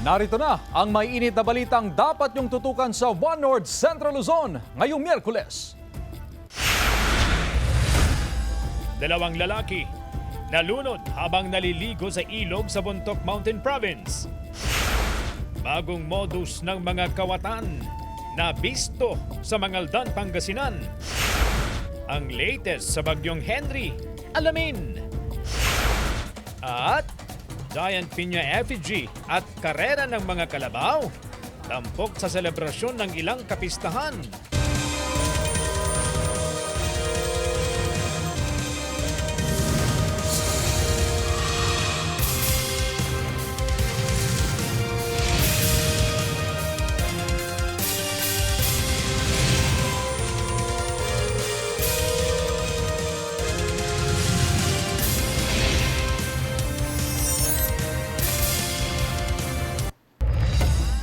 Narito na ang may init na balitang dapat niyong tutukan sa One North Central Luzon ngayong Miyerkules. Dalawang lalaki nalunod habang naliligo sa ilog sa Bontoc Mountain Province. Bagong modus ng mga kawatan na bisto sa Mangaldan, Pangasinan. Ang latest sa bagyong Henry, alamin. At Giant Piña effigy at karera ng mga kalabaw. Tampok sa selebrasyon ng ilang kapistahan.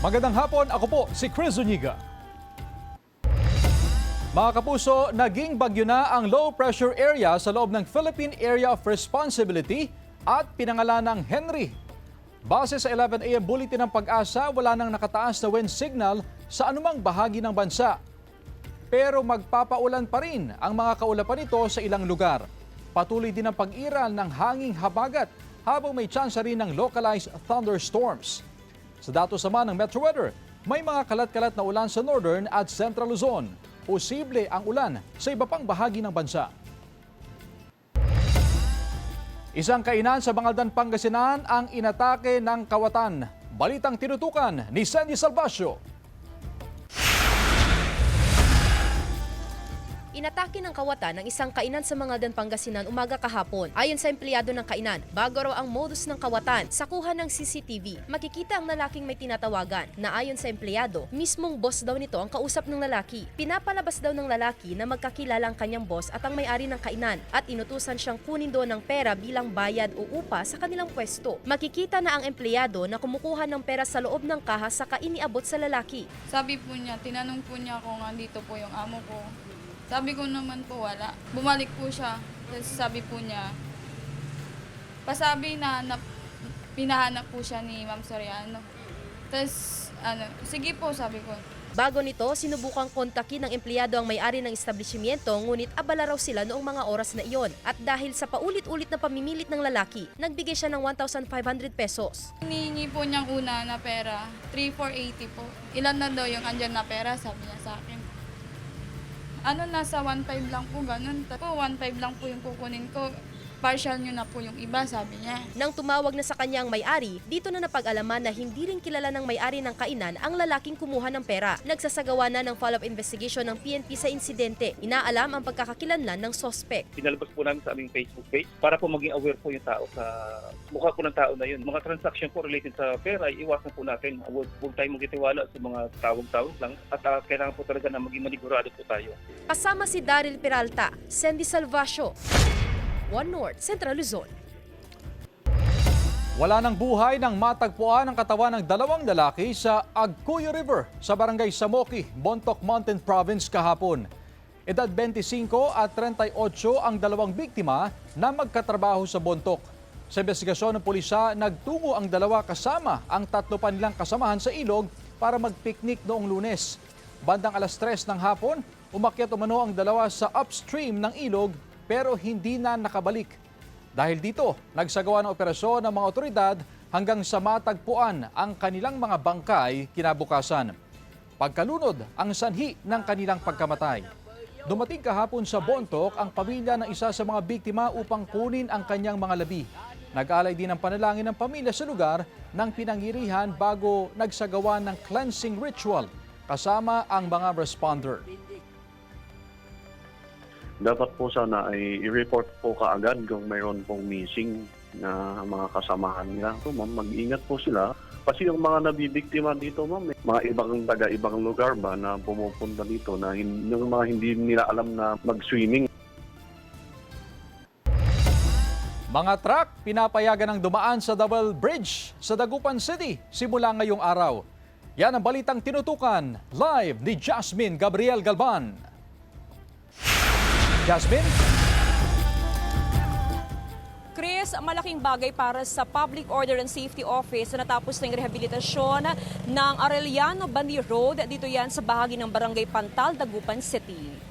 Magandang hapon, ako po si Chris Zuniga. Mga kapuso, naging bagyo na ang low pressure area sa loob ng Philippine Area of Responsibility at pinangalan ng Henry. Base sa 11 AM Bulletin ng Pag-asa, wala nang nakataas na wind signal sa anumang bahagi ng bansa. Pero magpapaulan pa rin ang mga kaulapan nito sa ilang lugar. Patuloy din ang pag-iral ng hanging habagat habang may tsansa rin ng localized thunderstorms. Sa datos naman ng Metro Weather, may mga kalat-kalat na ulan sa Northern at Central Luzon. Posible ang ulan sa iba pang bahagi ng bansa. Isang kainan sa Mangaldan, Pangasinan ang inatake ng kawatan. Balitang tinutukan ni Sandy Salvacio. Inatake ng kawatan ng isang kainan sa Mangaldan, Pangasinan umaga kahapon. Ayon sa empleyado ng kainan, bago raw ang modus ng kawatan, sa kuha ng CCTV, makikita ang lalaking may tinatawagan na ayon sa empleyado, mismong boss daw nito ang kausap ng lalaki. Pinapalabas daw ng lalaki na magkakilala ang kanyang boss at ang may-ari ng kainan at inutusan siyang kunin doon ng pera bilang bayad o upa sa kanilang pwesto. Makikita na ang empleyado na kumukuha ng pera sa loob ng kaha saka iniabot sa lalaki. Sabi po niya, tinanong po niya kung andito po yung amo ko. Sabi ko naman po wala. Bumalik po siya. Tapos sabi po niya, pasabi na pinahanap po siya ni Ma'am Soriano. Tapos sige po sabi ko. Bago nito, sinubukang kontakin ng empleyado ang may-ari ng establishmento ngunit abala raw sila noong mga oras na iyon. At dahil sa paulit-ulit na pamimilit ng lalaki, nagbigay siya ng 1,500 pesos. Hinihingi po niyang una na pera, 3,480 po. Ilan na daw yung andyan na pera, sabi niya sa akin. Nasa 1,500 lang po, ganun. Po, 1,500 lang po yung kukunin ko. Partial nyo na po yung iba, sabi niya. Nang tumawag na sa kanya ang may-ari, dito na napag-alaman na hindi rin kilala ng may-ari ng kainan ang lalaking kumuha ng pera. Nagsasagawa na ng follow-up investigation ng PNP sa insidente. Inaalam ang pagkakakilanlan ng sospek. Pinalabas po namin sa aming Facebook page para po maging aware po yung tao sa mukha po ng tao na yun. Mga transaction po related sa pera, iwasan po natin. Huwag tayong magtitiwala sa mga tawag-tawag lang at kailangan po talaga na maging manigurado po tayo. Kasama si Daryl Peralta, Sandy Salvacio, One North, Central Luzon. Wala ng buhay nang matagpuan ang katawan ng dalawang lalaki sa Agcuyo River sa barangay Samoki, Bontoc Mountain Province kahapon. Edad 25 at 38 ang dalawang biktima na magkatrabaho sa Bontoc. Sa investigasyon ng pulisya, nagtungo ang dalawa kasama ang tatlo pa nilang kasamahan sa ilog para magpiknik noong Lunes. Bandang alas 3 ng hapon, umakyat umano ang dalawa sa upstream ng ilog pero hindi na nakabalik. Dahil dito, nagsagawa ng operasyon ng mga otoridad hanggang sa matagpuan ang kanilang mga bangkay kinabukasan. Pagkalunod ang sanhi ng kanilang pagkamatay. Dumating kahapon sa Bontoc ang pamilya ng isa sa mga biktima upang kunin ang kanyang mga labi. Nag-alay din ang panalangin ng pamilya sa lugar ng pinangirihan bago nagsagawa ng cleansing ritual kasama ang mga responder. Dapat po sana ay i-report po kaagad kung mayroon pong missing na mga kasamahan nila. So, ma'am, mag-ingat po sila. Kasi yung mga nabibiktima dito, ma'am, mga ibang taga-ibang lugar ba na pumupunta dito na yung mga hindi nila alam na mag-swimming. Mga truck pinapayagan ng dumaan sa Double Bridge sa Dagupan City simula ngayong araw. Yan ang balitang tinutukan live ni Jasmine Gabriel Galban. Jasmine? Chris, Chris, malaking bagay para sa Public Order and Safety Office na natapos ng rehabilitasyon ng Arellano Bani Road. Dito yan sa bahagi ng Barangay Pantal, Dagupan City.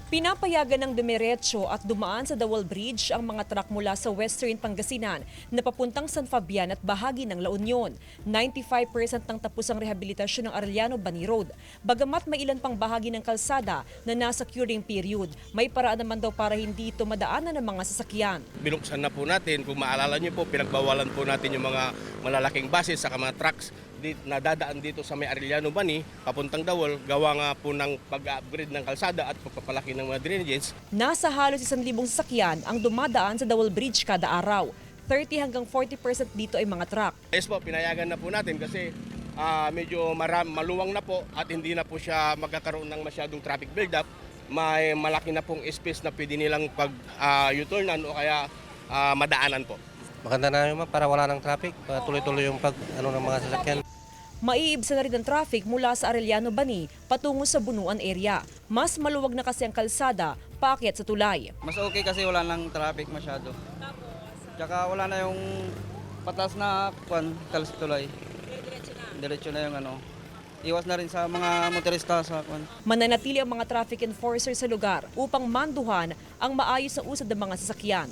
Pinapayagan ng dumiretso at dumaan sa Dawal Bridge ang mga truck mula sa Western Pangasinan na papuntang San Fabian at bahagi ng La Union. 95% ng tapos ang rehabilitasyon ng Arellano Bani Road. Bagamat may ilan pang bahagi ng kalsada na nasa curing period, may paraan naman daw para hindi ito madaanan ng mga sasakyan. Binuksan na po natin, kung maalala niyo po, pinagbawalan po natin yung mga malalaking buses sa mga trucks na dadaan dito sa may Arellano Bani, papuntang Dawal, gawa nga po ng pag-upgrade ng kalsada at pagpapalaki ng mga drainages. Nasa halos 1,000 sasakyan ang dumadaan sa Dawal Bridge kada araw. 30 hanggang 40% dito ay mga truck. Yes po, pinayagan na po natin kasi medyo maluwang na po at hindi na po siya magkakaroon ng masyadong traffic build-up. May malaki na pong space na pwede nilang pag-U-turnan o kaya madaanan po. Maganda na yun para wala ng traffic, tuloy-tuloy yung ng mga sasakyan. Maiibsa na rin ang traffic mula sa Arellano Bani patungo sa Bunuan area. Mas maluwag na kasi ang kalsada paakyat sa tulay. Mas okay kasi wala nang traffic masyado. Tsaka wala na yung patas na tulay. Diretso na yung Iwas na rin sa mga motorista sa Mananatili ang mga traffic enforcer sa lugar upang manduhan ang maayos na usad ng mga sasakyan.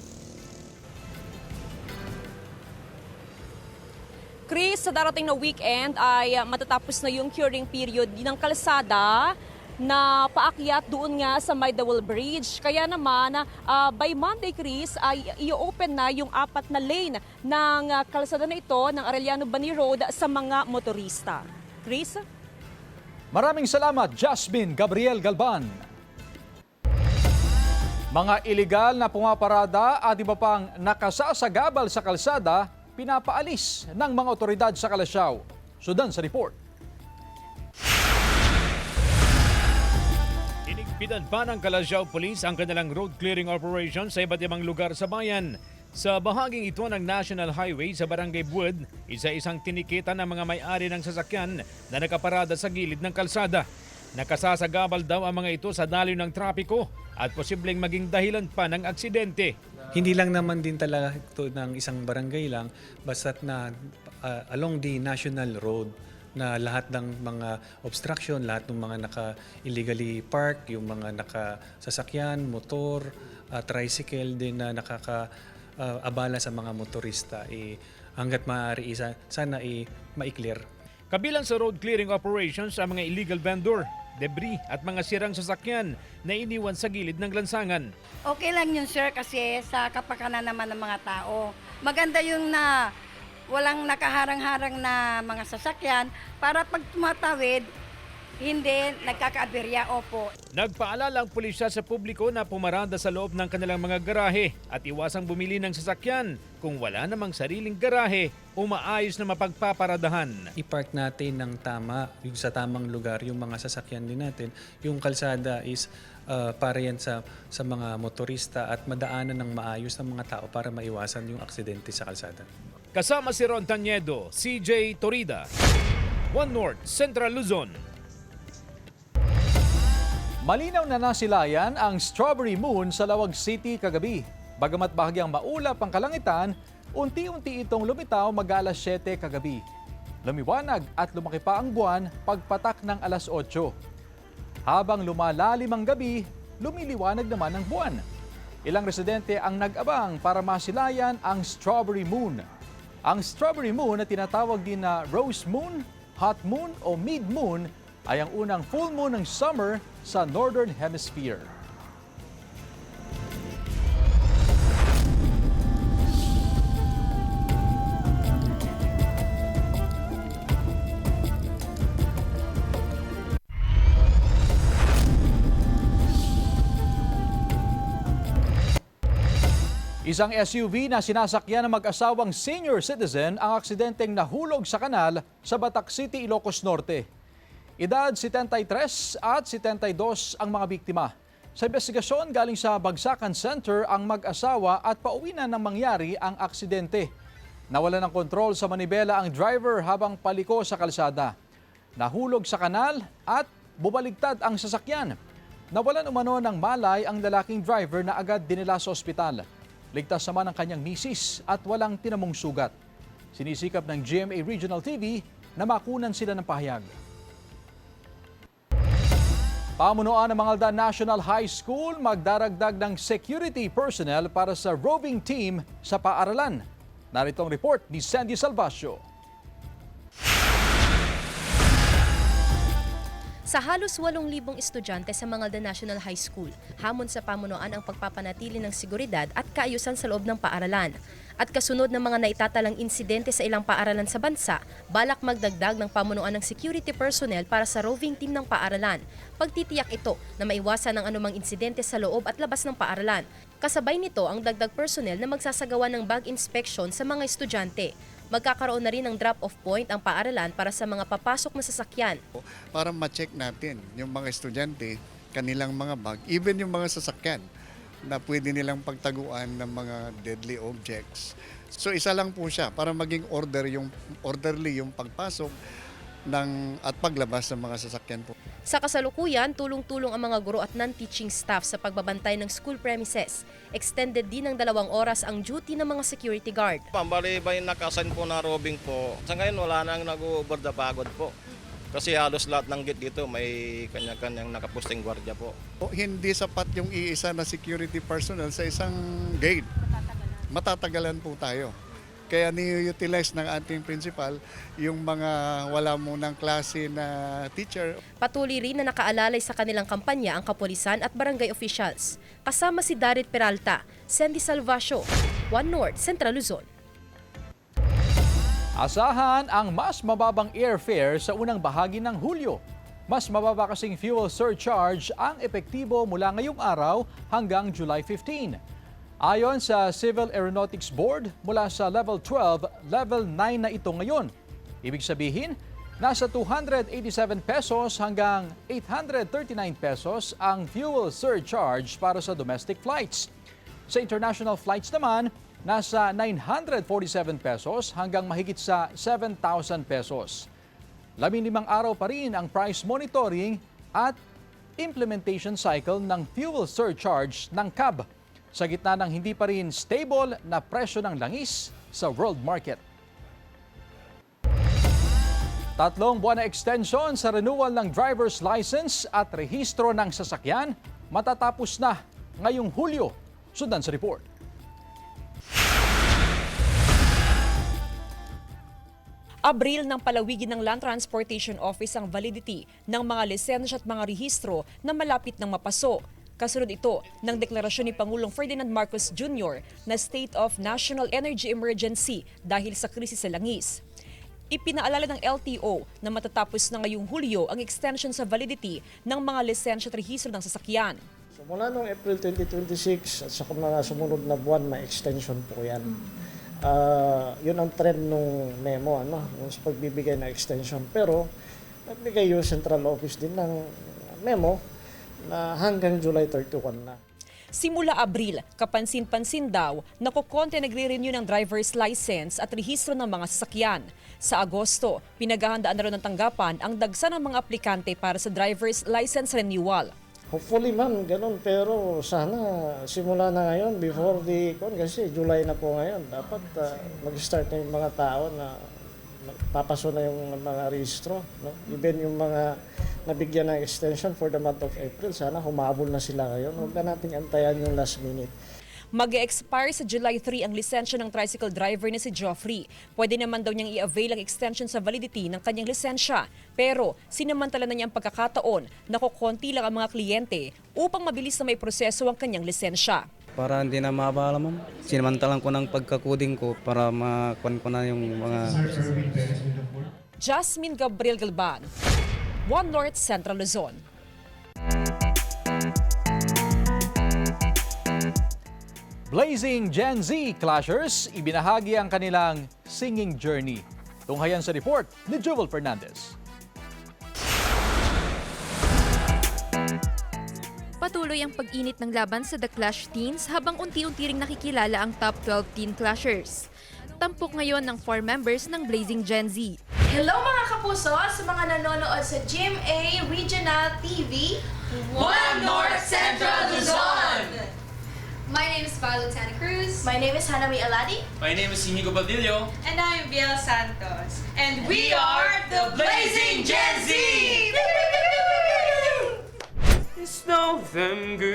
Chris, sa darating na weekend ay matatapos na yung curing period ng kalsada na paakyat doon nga sa may Dawal Bridge. Kaya naman, by Monday, Chris, ay i-open na yung 4 na lane ng kalsada na ito ng Arellano Bani Road sa mga motorista. Chris? Maraming salamat, Jasmine Gabriel Galban. Mga iligal na pumaparada at iba pang nakasasagabal sa kalsada, pinapaalis ng mga otoridad sa Kalasyaw. Sudan sa report. Inigpitan pa ng Kalasyaw Police ang kanilang road clearing operation sa iba't ibang lugar sa bayan. Sa bahaging ito ng National Highway sa Barangay Buwad, isa-isang tinikitan ng mga may-ari ng sasakyan na nakaparada sa gilid ng kalsada. Nakasasagabal daw ang mga ito sa daloy ng trapiko at posibleng maging dahilan pa ng aksidente. Hindi lang naman din talaga ito ng isang barangay lang, basta't na along the national road na lahat ng mga obstruction, lahat ng mga naka-illegally park, yung mga nakasasakyan, motor, tricycle din na nakaka-abala sa mga motorista, hanggat maaari sana ma-clear. Kabilang sa road clearing operations ang mga illegal vendor, debris at mga sirang sasakyan na iniwan sa gilid ng lansangan. Okay lang yun, sir, kasi sa kapakanan naman ng mga tao. Maganda yung na walang nakaharang-harang na mga sasakyan para pag tumatawid, hindi nagkakaaberya. Opo. Nagpaalala ang pulisya sa publiko na pumarada sa loob ng kanilang mga garahe at iwasang bumili ng sasakyan kung wala namang sariling garahe o maayos na mapagpaparadahan. I-park natin ng tama, yung sa tamang lugar, yung mga sasakyan din natin. Yung kalsada is para yan sa mga motorista at madaanan ng maayos ng mga tao para maiwasan yung aksidente sa kalsada. Kasama si Ron Tanyedo, CJ Torida, One North, Central Luzon. Malinaw na nasilayan ang Strawberry Moon sa Lawag City kagabi. Bagamat bahagyang maulap ang kalangitan, unti-unti itong lumitaw mag-alas 7 kagabi. Lumiwanag at lumaki pa ang buwan pagpatak ng alas 8. Habang lumalalim ang gabi, lumiliwanag naman ang buwan. Ilang residente ang nag-abang para masilayan ang Strawberry Moon. Ang Strawberry Moon na tinatawag din na Rose Moon, Hot Moon o Mid Moon ay ang unang full moon ng summer sa Northern Hemisphere. Isang SUV na sinasakyan ng mag-asawang senior citizen ang aksidenteng nahulog sa kanal sa Batac City, Ilocos Norte. Edad 73 at 72 ang mga biktima. Sa investigasyon galing sa Bagsakan Center ang mag-asawa at pauwi na nang mangyari ang aksidente. Nawala ng kontrol sa manibela ang driver habang paliko sa kalsada. Nahulog sa kanal at bubaligtad ang sasakyan. Nawalan umano ng malay ang lalaking driver na agad dinala sa ospital. Ligtas naman ang kanyang misis at walang tinamong sugat. Sinisikap ng GMA Regional TV na makunan sila ng pahayag. Pamunuan ng Mangaldan National High School magdaragdag ng security personnel para sa roving team sa paaralan. Narito ang report ni Sandy Salvacio. Sa halos 8,000 estudyante sa Mangaldan National High School, hamon sa pamunuan ang pagpapanatili ng seguridad at kaayusan sa loob ng paaralan. At kasunod ng mga naitatalang insidente sa ilang paaralan sa bansa, balak magdagdag ng pamunuan ng security personnel para sa roving team ng paaralan. Pagtitiyak ito na maiwasan ang anumang insidente sa loob at labas ng paaralan. Kasabay nito ang dagdag personnel na magsasagawa ng bag inspection sa mga estudyante. Magkakaroon na rin ng drop-off point ang paaralan para sa mga papasok na sasakyan. Para ma-check natin yung mga estudyante, kanilang mga bag, even yung mga sasakyan na pwede nilang pagtaguan ng mga deadly objects. So isa lang po siya para maging orderly yung pagpasok at paglabas ng mga sasakyan po. Sa kasalukuyan, tulong-tulong ang mga guro at non-teaching staff sa pagbabantay ng school premises. Extended din ng 2 oras ang duty ng mga security guard. Pambali ba yung nakasan po na roving po? Sa ngayon wala nang nag-over the pagod po. Kasi halos lahat ng gate dito may kanya-kanyang nakapusting gwardiya po. Hindi sapat yung iisa na security personnel sa isang gate. Matatagalan po tayo. Kaya ni-utilize ng ating principal yung mga wala munang klase na teacher. Patuloy rin na nakaalalay sa kanilang kampanya ang kapulisan at barangay officials. Kasama si Darit Peralta, Sandy Salvacio, One North, Central Luzon. Asahan ang mas mababang airfare sa unang bahagi ng Hulyo. Mas mababa kasing fuel surcharge ang epektibo mula ngayong araw hanggang July 15. Ayon sa Civil Aeronautics Board, mula sa Level 12, Level 9 na ito ngayon. Ibig sabihin, nasa 287 pesos hanggang 839 pesos ang fuel surcharge para sa domestic flights. Sa international flights naman, nasa 947 pesos hanggang mahigit sa 7,000 pesos. 15 araw pa rin ang price monitoring at implementation cycle ng fuel surcharge ng CAB sa gitna ng hindi pa rin stable na presyo ng langis sa world market. 3 buwan na extension sa renewal ng driver's license at rehistro ng sasakyan matatapos na ngayong Hulyo. Sundan sa report. Abril nang palawigin ng Land Transportation Office ang validity ng mga lisensya at mga rehistro na malapit ng mapaso. Kasunod ito ng deklarasyon ni Pangulong Ferdinand Marcos Jr. na State of National Energy Emergency dahil sa krisis sa langis. Ipinaalala ng LTO na matatapos na ngayong Hulyo ang extension sa validity ng mga lisensya at rehistro ng sasakyan. So mula noong April 2026 at sa mga sumunod na buwan, may extension po yan. Yun ang trend nung memo, sa pagbibigay ng extension. Pero nagbigay yung Central Office din ng memo na hanggang July 31 na. Simula Abril, kapansin-pansin daw na kukonte nagre-renew ng driver's license at rehistro ng mga sasakyan. Sa Agosto, pinaghahandaan na rin ng tanggapan ang dagsa ng mga aplikante para sa driver's license renewal. Hopefully ma'am, ganun. Pero sana simula na ngayon, before kasi July na po ngayon, dapat mag-start na yung mga tao na papaso na yung mga rehistro. No? Even yung mga nabigyan ng extension for the month of April, sana humabol na sila ngayon. Huwag na natin antayan yung last minute. Mag-expire sa July 3 ang lisensya ng tricycle driver na si Geoffrey. Pwede naman daw niyang i-avail ang extension sa validity ng kanyang lisensya. Pero sinamantala na niya ang pagkakataon na kukonti lang ang mga kliyente upang mabilis na may proseso ang kanyang lisensya. Para hindi na maabala, ma'am. Sinamantalan ko ng pagkakuding ko para makuha ko na yung mga... Jasmine Gabriel Galban, One North, Central Luzon. Blazing Gen Z Clashers, ibinahagi ang kanilang singing journey. Tunghayan sa report ni Joel Fernandez. Patuloy ang pag-init ng laban sa The Clash Teens habang unti-unti ring nakikilala ang top 12 teen clashers. Tampok ngayon ng 4 members ng Blazing Gen Z. Hello mga kapuso sa mga nanonood sa GMA Regional TV, One North Violet Santa Cruz. My name is Hanami Aladi. My name is Inigo Badillo. And I'm Biel Santos. And We are the Blazing Gen Z! It's November.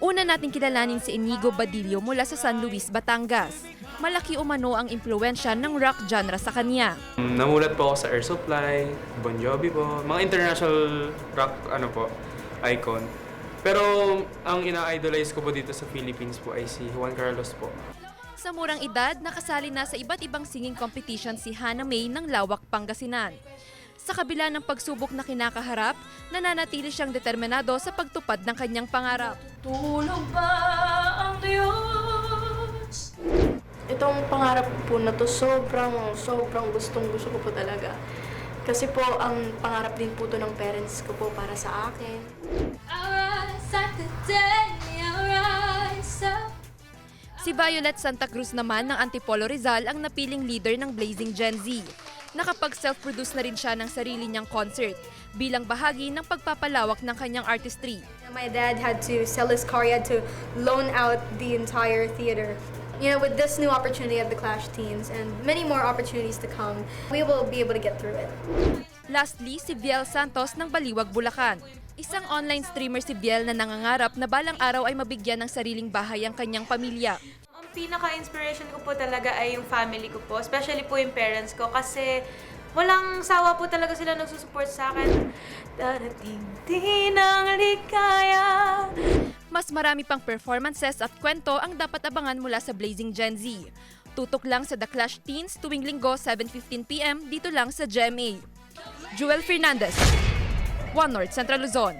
Una nating kilalanin si Inigo Badillo mula sa San Luis, Batangas. Malaki umano ang impluwensya ng rock genre sa kanya. Namulat po ako sa Air Supply, Bon Jovi po, mga international rock icon. Pero ang ina-idolize ko po dito sa Philippines po ay si Juan Carlos po. Sa murang edad, nakasali na sa iba't ibang singing competition si Hana May ng Lawak, Pangasinan. Sa kabila ng pagsubok na kinakaharap, nananatili siyang determinado sa pagtupad ng kanyang pangarap. Tulog ba ang Diyos? Itong pangarap po na to, sobrang gustong-gusto ko po talaga. Kasi po, ang pangarap din po to ng parents ko po para sa akin. Si Violet Santa Cruz naman ng Antipolo Rizal ang napiling leader ng Blazing Gen Z. Nakapag-self-produce na rin siya ng sarili niyang concert bilang bahagi ng pagpapalawak ng kanyang artistry. My dad had to sell his car, he had to loan out the entire theater. You know, with this new opportunity of the Clash Teens and many more opportunities to come, we will be able to get through it. Lastly, si Biel Santos ng Baliwag, Bulacan. Isang online streamer si Biel na nangangarap na balang araw ay mabigyan ng sariling bahay ang kanyang pamilya. Ang pinaka-inspiration ko po talaga ay yung family ko po, especially po yung parents ko kasi walang sawa po talaga sila nagsusupport sa akin. Darating din ang ligaya. Mas marami pang performances at kwento ang dapat abangan mula sa Blazing Gen Z. Tutok lang sa The Clash Teens tuwing linggo 7:15 PM dito lang sa GMA. Joel Fernandez, One North Central Luzon.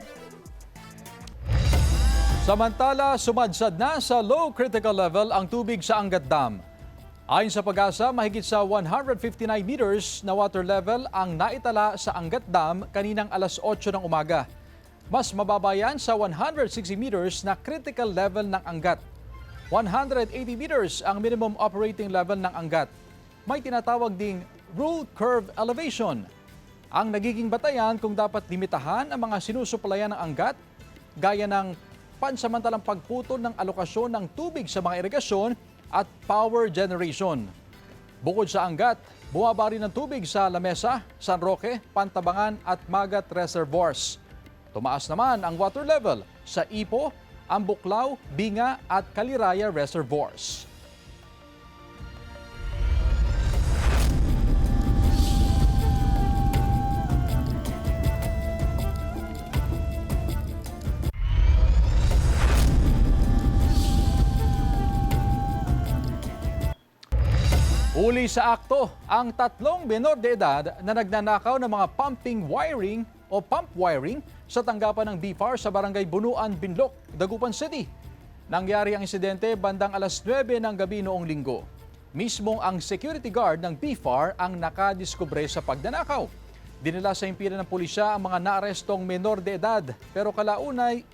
Samantala, sumadsad na sa low critical level ang tubig sa Angat Dam. Ayon sa Pag-asa, mahigit sa 159 meters na water level ang naitala sa Angat Dam kaninang alas 8 ng umaga. Mas mababa yan sa 160 meters na critical level ng Angat. 180 meters ang minimum operating level ng Angat. May tinatawag ding rule curve elevation. Ang nagiging batayan kung dapat limitahan ang mga sinusuplayan ng Angat, gaya ng pansamantalang pagputol ng alokasyon ng tubig sa mga irigasyon at power generation. Bukod sa Angat, bumaba rin ng tubig sa Lamesa, San Roque, Pantabangan at Magat reservoirs. Tumaas naman ang water level sa Ipo, Ambuklaw, Binga at Kaliraya reservoirs. Uli sa akto ang 3 menor de edad na nagnanakaw ng mga pumping wiring o pump wiring sa tanggapan ng BFAR sa Barangay Bunuan, Binloc, Dagupan City. Nangyari ang insidente bandang alas 9 ng gabi noong linggo. Mismong ang security guard ng BFAR ang nakadiskubre sa pagnanakaw. Dinala sa himpilan ng pulisya ang mga naarestong menor de edad pero kalaunay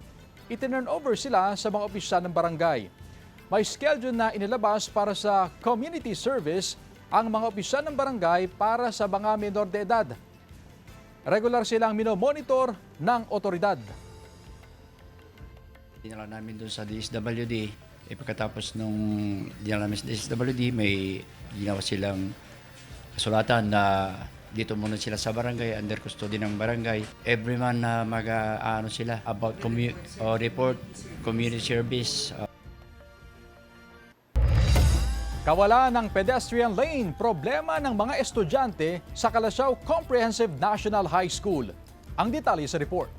itinurn over sila sa mga opisyal ng barangay. May schedule na inilabas para sa community service ang mga opisyal ng barangay para sa mga menor de edad. Regular silang minomonitor ng otoridad. Dinala namin doon sa DSWD. Pagkatapos nung dinala namin sa DSWD, may ginawa silang kasulatan na dito muna sila sa barangay, under custody ng barangay. Every month na mag-ano sila about report, community service. Kawalan ng pedestrian lane, problema ng mga estudyante sa Kalasyaw Comprehensive National High School. Ang detalye sa report.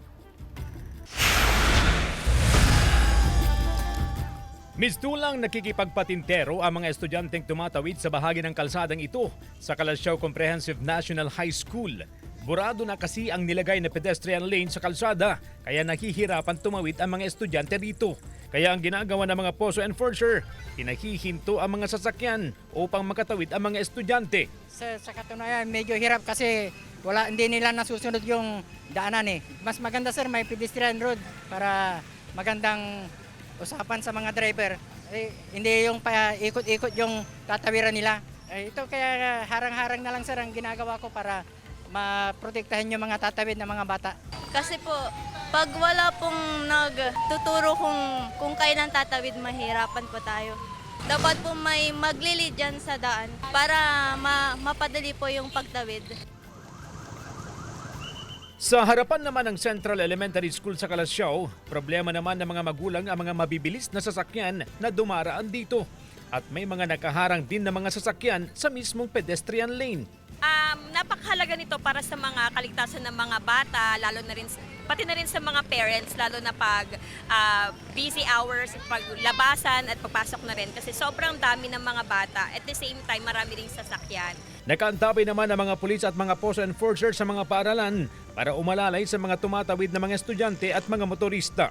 Mistulang nakikipagpatintero ang mga estudyanteng tumatawid sa bahagi ng kalsadang ito sa Kalasyaw Comprehensive National High School. Burado na kasi ang nilagay na pedestrian lane sa kalsada, kaya nahihirapan tumawid ang mga estudyante dito. Kaya ang ginagawa ng mga POSO enforcer, pinahihinto ang mga sasakyan upang makatawid ang mga estudyante. Sa katunayan, medyo hirap kasi hindi nila nasusunod yung daanan eh. Mas maganda sir, may pedestrian road para magandang usapan sa mga driver. Hindi yung ikot-ikot yung tatawiran nila. Ito kaya harang-harang na lang sir ang ginagawa ko para maprotektahan yung mga tatawid ng mga bata. Kasi po, Pag wala pong nagtuturo kung kailan tatawid, mahirapan po tayo. Dapat po may maglilid dyan sa daan para mapadali po yung pagtawid. Sa harapan naman ng Central Elementary School sa Calasiao, problema naman ng mga magulang ang mga mabibilis na sasakyan na dumaraan dito. At may mga nakaharang din na mga sasakyan sa mismong pedestrian lane. Napakahalaga nito para sa mga kaligtasan ng mga bata, lalo na rin pati na rin sa mga parents, lalo na pag busy hours, paglabasan at pagpasok na rin kasi sobrang dami ng mga bata. At the same time, marami ring sasakyan. Nakaantabay naman ang mga pulis at mga post enforcers sa mga paaralan para umalalay sa mga tumatawid na mga estudyante at mga motorista.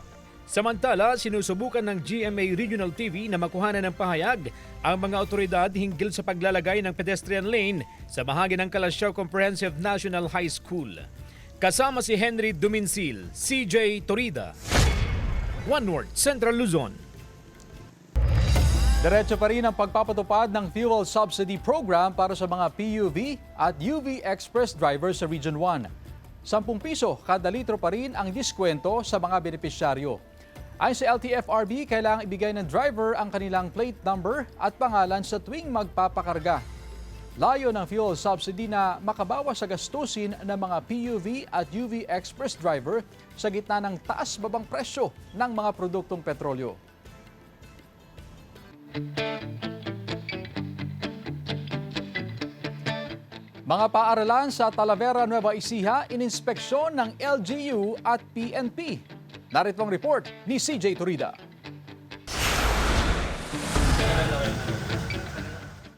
Samantala, sinusubukan ng GMA Regional TV na makuhanan ng pahayag ang mga otoridad hinggil sa paglalagay ng pedestrian lane sa bahagi ng Calasiao Comprehensive National High School. Kasama si Henry Duminsil, CJ Torida, One North, Central Luzon. Diretso pa rin ang pagpapatupad ng fuel subsidy program para sa mga PUV at UV Express drivers sa Region 1. 10 piso kada litro pa rin ang diskwento sa mga benepisyaryo. Ayon sa LTFRB, kailangang ibigay ng driver ang kanilang plate number at pangalan sa tuwing magpapakarga. Layo ng fuel subsidy na makabawas sa gastusin ng mga PUV at UV Express driver sa gitna ng taas-babang presyo ng mga produktong petrolyo. Mga paaralan sa Talavera, Nueva Ecija, ininspeksyon ng LGU at PNP. Narito ang report ni CJ Torida.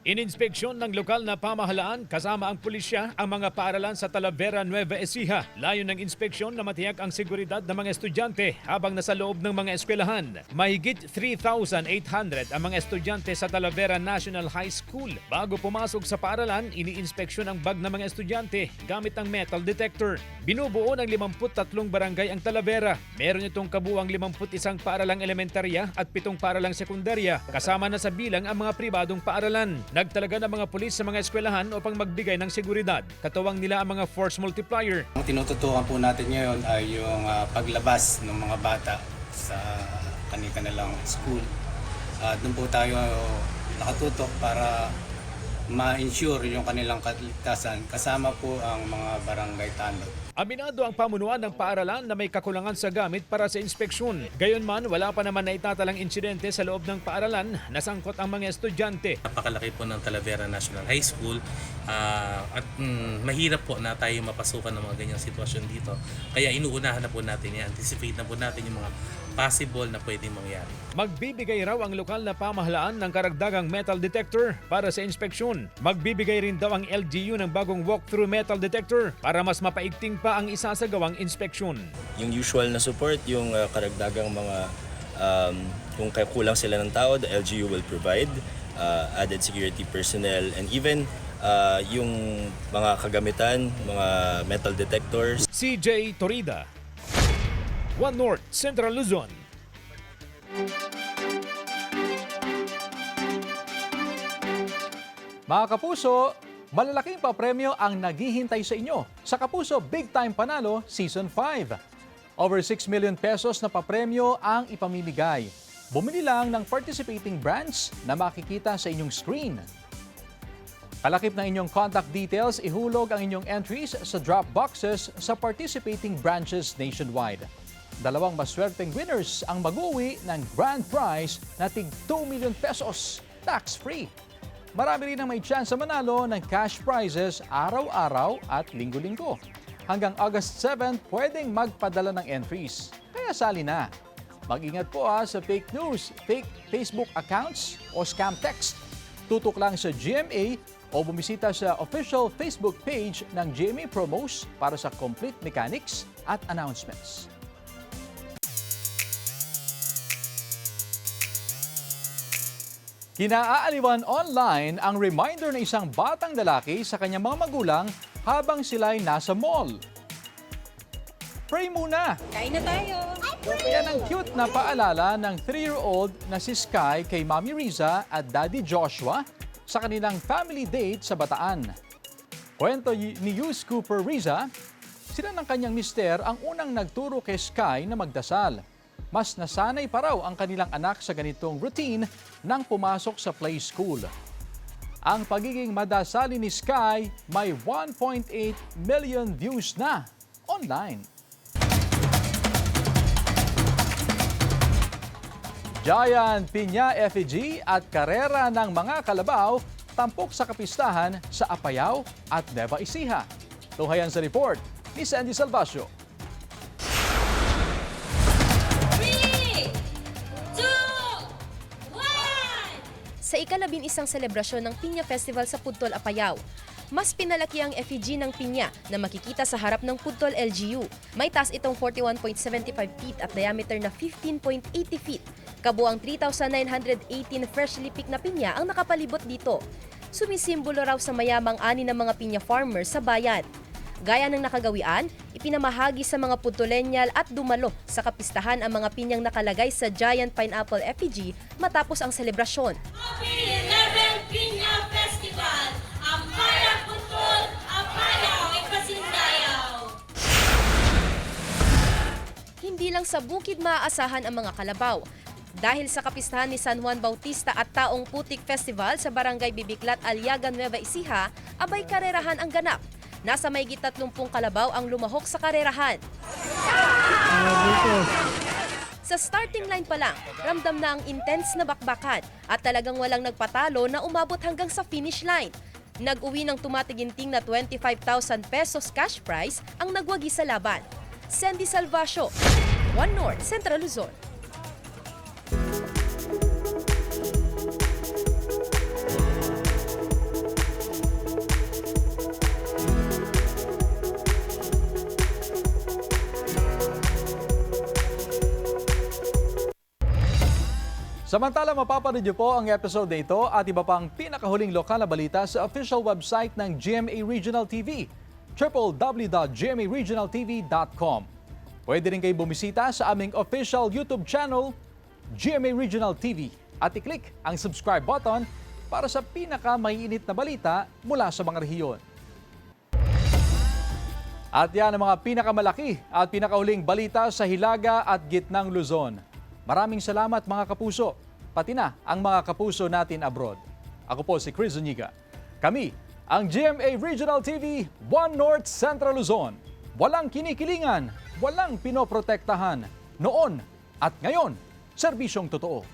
Ininspeksyon ng lokal na pamahalaan kasama ang pulisya ang mga paaralan sa Talavera, Nueva Ecija. Layo ng inspeksyon na matiyak ang seguridad ng mga estudyante habang nasa loob ng mga eskwelahan. Mahigit 3,800 ang mga estudyante sa Talavera National High School. Bago pumasok sa paaralan, iniinspeksyon ang bag ng mga estudyante gamit ang metal detector. Binubuo ng 53 barangay ang Talavera. Meron itong kabuuang 51 paaralang elementarya at 7 paaralang sekundarya. Kasama na sa bilang ang mga pribadong paaralan. Nagtalaga ng mga pulis sa mga eskwelahan upang magbigay ng seguridad. Katuwang nila ang mga force multiplier. Ang tinututukan po natin ngayon ay yung paglabas ng mga bata sa kanilang school. Doon po tayo nakatutok para ma-ensure yung kanilang kaligtasan. Kasama po ang mga barangay tanod. Aminado ang pamunuan ng paaralan na may kakulangan sa gamit para sa inspeksyon. Gayunman, wala pa naman naitatalang insidente sa loob ng paaralan na sangkot ang mga estudyante. Napakalaki po ng Talavera National High School at mahirap po na tayo mapasukan ng mga ganyang sitwasyon dito. Kaya inuunahan na po natin, i-anticipate na po natin yung mga possible na pwedeng mangyari. Magbibigay raw ang lokal na pamahalaan ng karagdagang metal detector para sa inspeksyon. Magbibigay rin daw ang LGU ng bagong walk-through metal detector para mas mapaigting pa ang isasagawang inspeksyon. Yung usual na support, yung karagdagang mga kung kulang sila ng tao, the LGU will provide added security personnel and even yung mga kagamitan, mga metal detectors. CJ Torida, One North, Central Luzon. Mga kapuso, malalaking papremyo ang naghihintay sa inyo sa Kapuso Big Time Panalo Season 5. Over 6 million pesos na papremyo ang ipamimigay. Bumili lang ng participating branch na makikita sa inyong screen. Kalakip ng inyong contact details, ihulog ang inyong entries sa drop boxes sa participating branches nationwide. 2 maswerteng winners ang mag-uwi ng grand prize na tig 2 million pesos, tax-free. Marami rin ang may chance sa manalo ng cash prizes araw-araw at linggo-linggo. Hanggang August 7, pwedeng magpadala ng entries. Kaya sali na. Mag-ingat po sa fake news, fake Facebook accounts o scam text. Tutok lang sa GMA o bumisita sa official Facebook page ng GMA Promos para sa complete mechanics at announcements. Kinaaaliwan online ang reminder ng isang batang lalaki sa kanyang mga magulang habang sila'y nasa mall. Pray muna! Kain na tayo! Yan ang cute na paalala ng 3-year-old na si Sky kay Mami Riza at Daddy Joshua sa kanilang family date sa Bataan. Kwento ni Yus Cooper Riza, Sila ng kanyang mister ang unang nagturo kay Sky na magdasal. Mas nasanay pa raw ang kanilang anak sa ganitong routine nang pumasok sa play school. Ang pagiging madasali ni Sky may 1.8 million views na online. Giant Piña Effigy at karera ng mga kalabaw tampok sa kapistahan sa Apayao at Nueva Ecija. Tunghayan sa report ni Sandy Salvacio. Sa ika-11 selebrasyon ng Piña Festival sa Pudtol, Apayao, mas pinalaki ang effigy ng pinya na makikita sa harap ng Pudtol LGU. May taas itong 41.75 feet at diameter na 15.80 feet. Kabuang 3,918 freshly picked na pinya ang nakapalibot dito. Sumisimbolo raw sa mayamang ani ng mga pinya farmers sa bayan. Gaya ng nakagawian, ipinamahagi sa mga Pudtolenyal at dumalo sa kapistahan ang mga pinyang nakalagay sa Giant Pineapple Effigy matapos ang selebrasyon. Happy 11 Piña Festival! Ampara Pudtol, Apayao, Ipasindayao! Hindi lang sa bukid maaasahan ang mga kalabaw. Dahil sa kapistahan ni San Juan Bautista at Taong Putik Festival sa Barangay Bibiklat, Aliaga, Nueva Ecija, abay karerahan ang ganap. Nasa mahigit 30 kalabaw ang lumahok sa karerahan. Sa starting line pa lang, ramdam na ang intense na bakbakan at talagang walang nagpatalo na umabot hanggang sa finish line. Nag-uwi ng tumatiginting na 25,000 pesos cash prize ang nagwagi sa laban. Sandy Salvacio, One North, Central Luzon. Samantala, mapapanood niyo po ang episode na ito at iba pang pinakahuling lokal na balita sa official website ng GMA Regional TV, www.gmaregionaltv.com. Pwede rin kayo bumisita sa aming official YouTube channel, GMA Regional TV, at i-click ang subscribe button para sa pinaka-maiinit na balita mula sa mga rehiyon. At yan ang mga pinakamalaki at pinakahuling balita sa Hilaga at Gitnang Luzon. Maraming salamat mga kapuso, pati na ang mga kapuso natin abroad. Ako po si Chris Zuniga. Kami, ang GMA Regional TV, One North Central Luzon. Walang kinikilingan, walang pinoprotektahan. Noon at ngayon, serbisyong totoo.